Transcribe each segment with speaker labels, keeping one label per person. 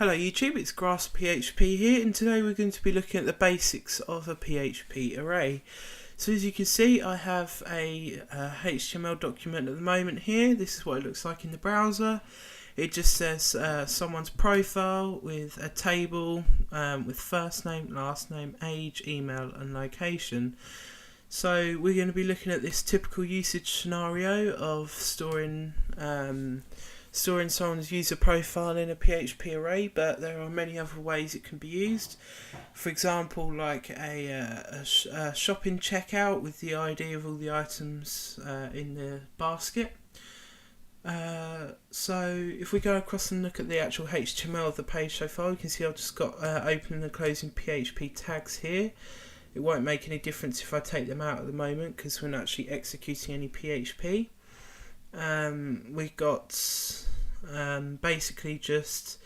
Speaker 1: Hello YouTube, it's Grass PHP here, and today we're going to be looking at the basics of a PHP array. So as you can see, I have a HTML document at the moment here. This is what it looks like in the browser. It just says someone's profile with a table with first name, last name, age, email and location. So we're going to be looking at this typical usage scenario of storing someone's user profile in a PHP array, but there are many other ways it can be used. For example, like a shopping checkout with the ID of all the items in the basket. So if we go across and look at the actual HTML of the page so far, you can see I've just got opening and closing PHP tags here. It won't make any difference if I take them out at the moment because we're not actually executing any PHP. We've got basically just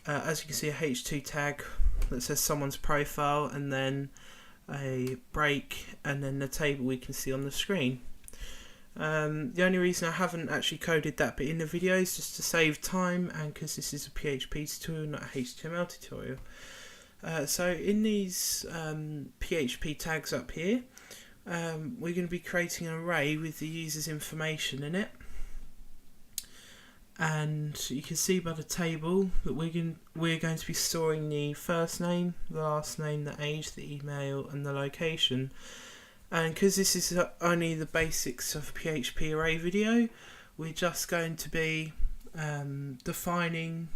Speaker 1: as you can see a H2 tag that says someone's profile, and then a break, and then the table we can see on the screen. The only reason I haven't actually coded that bit in the video is just to save time, and because this is a PHP tutorial, not a HTML tutorial. So in these PHP tags up here, we're going to be creating an array with the user's information in it, and you can see by the table that we're going to be storing the first name, the last name, the age, the email and the location. And because this is only the basics of a PHP array video, we're just going to be defining,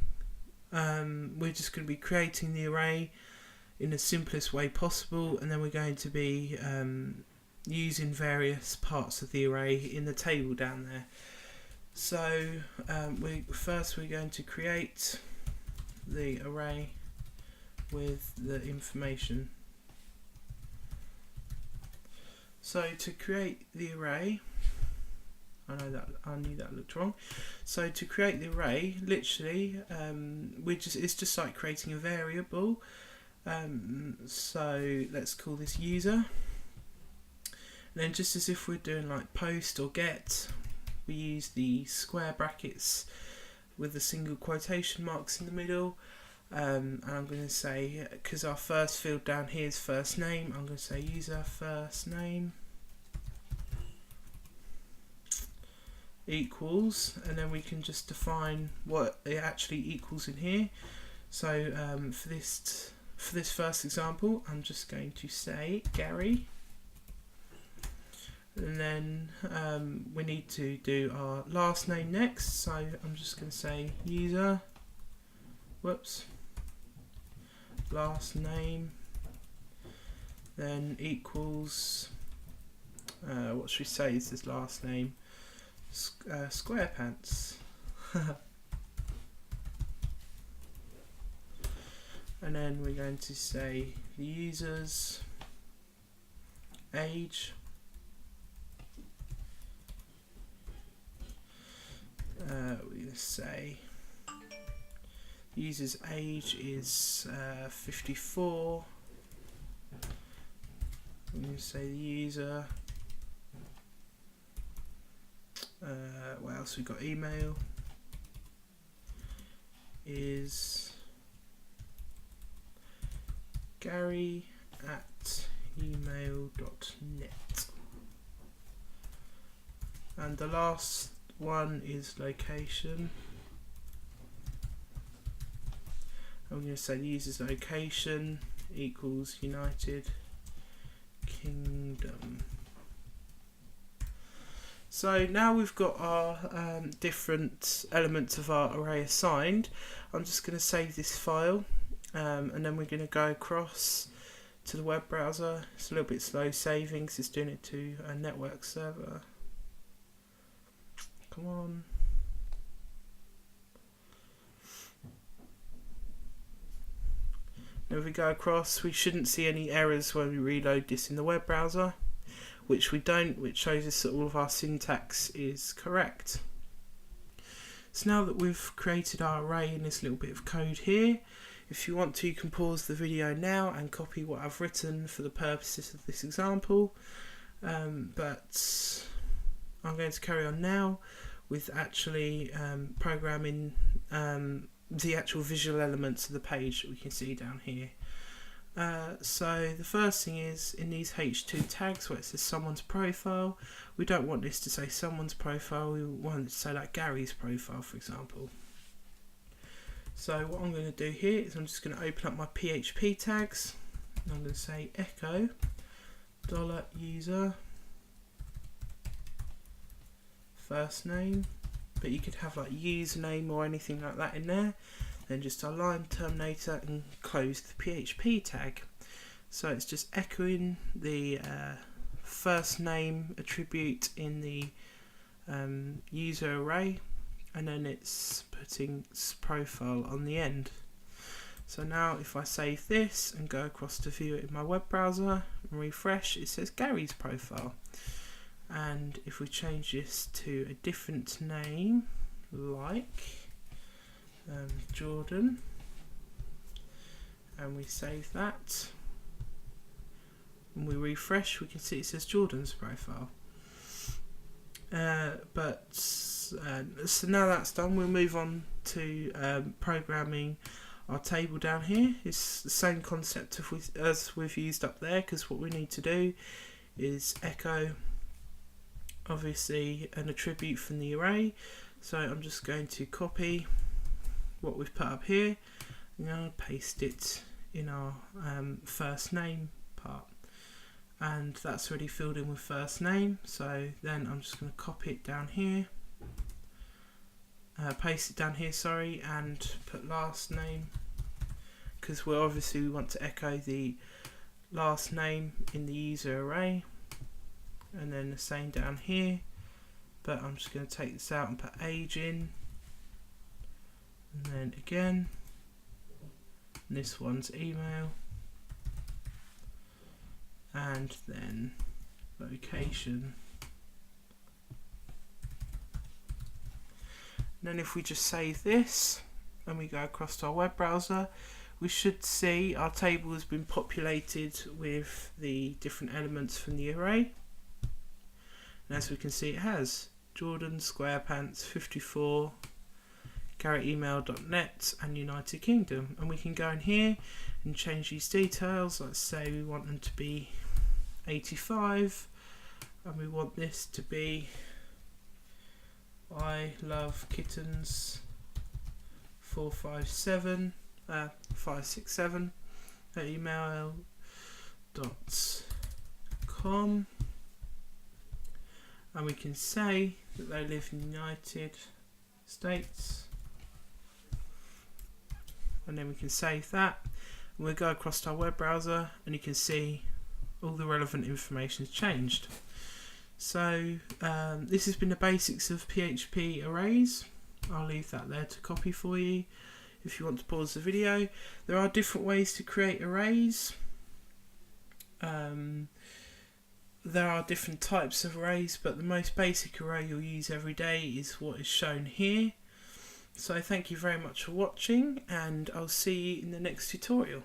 Speaker 1: we're just going to be creating the array in the simplest way possible, and then we're going to be using various parts of the array in the table down there. So we're going to create the array with the information. So to create the array, I knew that looked wrong. So to create the array, literally, it's just like creating a variable. So let's call this user. And then just as if we're doing like post or get, we use the square brackets with the single quotation marks in the middle. And I'm going to say, because our first field down here is first name, I'm going to say user first name equals, and then we can just define what it actually equals in here. So for this first example, I'm just going to say Gary, and then we need to do our last name next. So I'm just going to say user, last name, then equals, what should we say is his last name? Squarepants. And then we're going to say the user's age, we're going to say the user's age is 54. I'm going to say the user, what else we got, email is gary@email.net, and the last one is location. I'm going to say the user's location equals United Kingdom. So now we've got our different elements of our array assigned. I'm just going to save this file, and then we're going to go across to the web browser. It's a little bit slow saving because it's doing it to a network server. Come on. Now if we go across, we shouldn't see any errors when we reload this in the web browser, which we don't, which shows us that all of our syntax is correct. So now that we've created our array in this little bit of code here, if you want to, you can pause the video now and copy what I've written for the purposes of this example, but I'm going to carry on now with actually programming the actual visual elements of the page that we can see down here. So the first thing is, in these H2 tags where it says someone's profile, we don't want this to say someone's profile, we want it to say like Gary's profile, for example. So what I'm going to do here is I'm just going to open up my PHP tags, and I'm going to say echo $user first name, but you could have like username or anything like that in there. Then just align terminator and close the PHP tag. So it's just echoing the first name attribute in the user array, and then it's putting profile on the end. So now if I save this and go across to view it in my web browser and refresh, it says Gary's profile. And if we change this to a different name like Jordan, and we save that and we refresh, we can see it says Jordan's profile. So now that's done, we'll move on to programming our table down here. It's the same concept as we've used up there, because what we need to do is echo obviously an attribute from the array. So I'm just going to copy what we've put up here, and I'm going to paste it in our first name part, and that's already filled in with first name. So then I'm just going to copy it down here, paste it down here, sorry, and put last name, because we want to echo the last name in the user array, and then the same down here, but I'm just going to take this out and put age in, and then again, and this one's email, and then location. And then if we just save this and we go across to our web browser, we should see our table has been populated with the different elements from the array. And as we can see, it has Jordan, SquarePants, 54, GaryEmail.net and United Kingdom. And we can go in here and change these details. Let's say we want them to be 85, and we want this to be I love kittens 567 at email.com, and we can say that they live in the United States, and then we can save that, and we'll go across to our web browser, and you can see all the relevant information has changed. So this has been the basics of PHP arrays. I'll leave that there to copy for you if you want to pause the video. There are different ways to create arrays. There are different types of arrays, but the most basic array you'll use every day is what is shown here. So thank you very much for watching, and I'll see you in the next tutorial.